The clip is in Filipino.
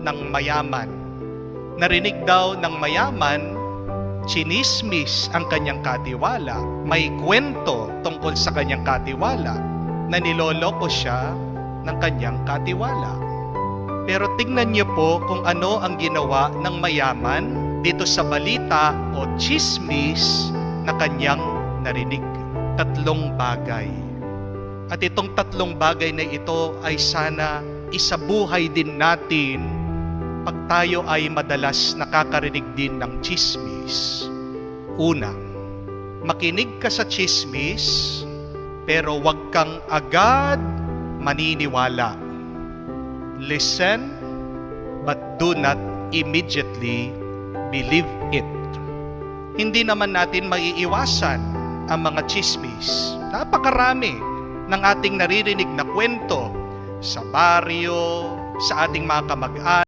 ng mayaman. Narinig daw ng mayaman, chinismis ang kanyang katiwala. May kwento tungkol sa kanyang katiwala na niloloko siya ng kanyang katiwala. Pero tingnan niyo po kung ano ang ginawa ng mayaman dito sa balita o chismis na kanyang narinig. 3 bagay. At itong 3 bagay na ito ay sana isabuhay din natin pag tayo ay madalas nakakarinig din ng chismis. Una, makinig ka sa chismis pero huwag kang agad maniniwala. Listen, but do not immediately believe it. Hindi naman natin maiiwasan ang mga chismis. Napakarami ng ating naririnig na kwento sa baryo, sa ating mga kamag-anak,